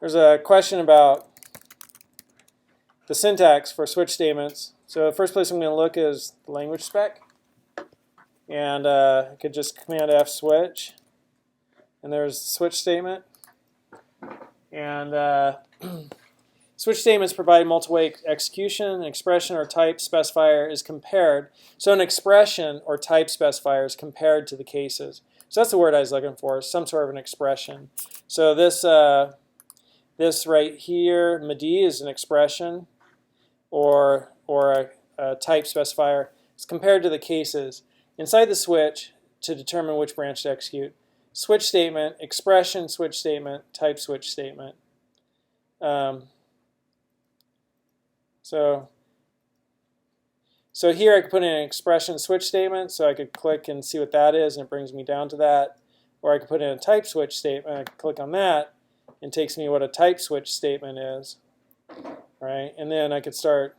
There's a question about the syntax for switch statements. So the first place I'm going to look is the language spec. And I could just Command F switch. And there's the switch statement. And switch statements provide multiple-way execution. An expression or type specifier is compared. So an expression or type specifier is compared to the cases. So that's the word I was looking for, some sort of an expression. So this right here, MD, is an expression or a type specifier. It's compared to the cases inside the switch to determine which branch to execute. Switch statement, expression switch statement, type switch statement. So here I could put in an expression switch statement, so I could click and see what that is, and it brings me down to that. Or I could put in a type switch statement, I could click on that, and it takes me what a type switch statement is. Right? And then I could start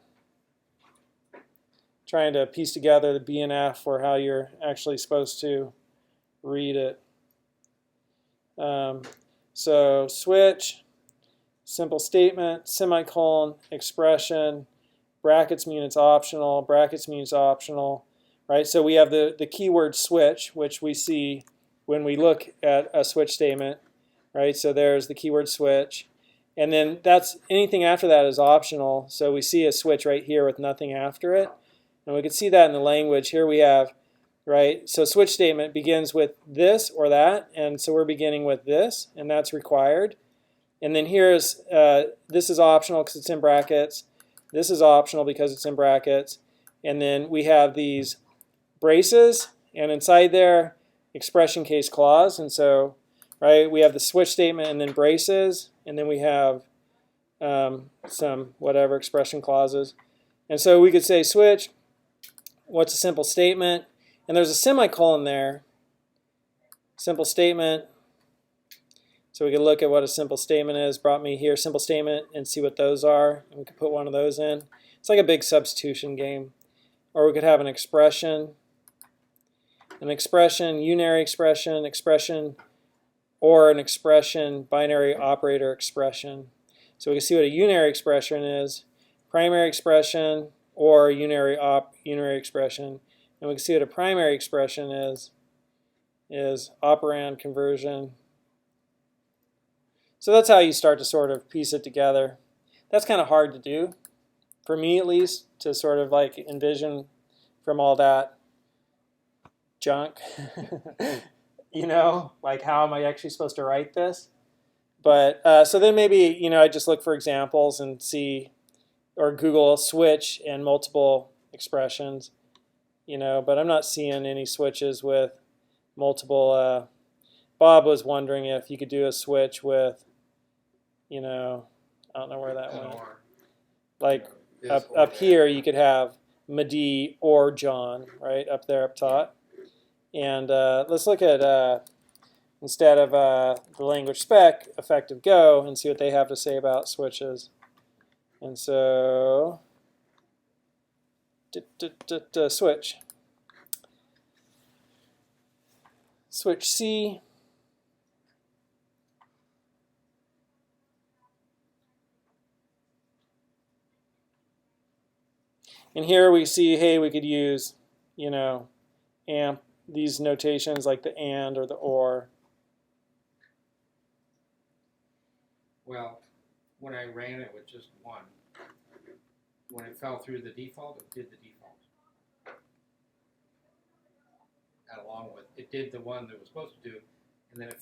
trying to piece together the B and F for how you're actually supposed to read it. So switch, simple statement, semicolon, expression, brackets mean it's optional, brackets means optional, right? So we have the keyword switch, which we see when we look at a switch statement, right? So there's the keyword switch. And then that's anything after that is optional. So we see a switch right here with nothing after it. And we can see that in the language. Here we have, right? So switch statement begins with this or that. And so we're beginning with this, and that's required. And then here's, this is optional because it's in brackets. This is optional because it's in brackets. And then we have these braces, and inside there, expression case clause. And so, right, we have the switch statement and then braces, and then we have some whatever expression clauses. And so we could say switch, what's a simple statement? And there's a semicolon there, simple statement. So we can look at what a simple statement is. Brought me here, simple statement, and see what those are. And we could put one of those in. It's like a big substitution game. Or we could have an expression, unary expression, or an expression, binary operator expression. So we can see what a unary expression is, primary expression, or unary expression. And we can see what a primary expression is operand conversion. So that's how you start to sort of piece it together. That's kind of hard to do, for me at least, to sort of like envision from all that junk. You know, like how am I actually supposed to write this? But so then maybe, you know, I just look for examples and see, or Google switch and multiple expressions, you know, but I'm not seeing any switches with multiple. Bob was wondering if you could do a switch with, you know, I don't know where that went. Like up here, you could have Madi or John, right, up there up top. And let's look at, instead of the language spec, effective Go, and see what they have to say about switches. And so, switch. Switch C. And here we see, hey, we could use, you know, amp, these notations like the and or the or. Well, when I ran it with just one, when it fell through the default, it did the default. And along with, it did the one that it was supposed to do, and then it fell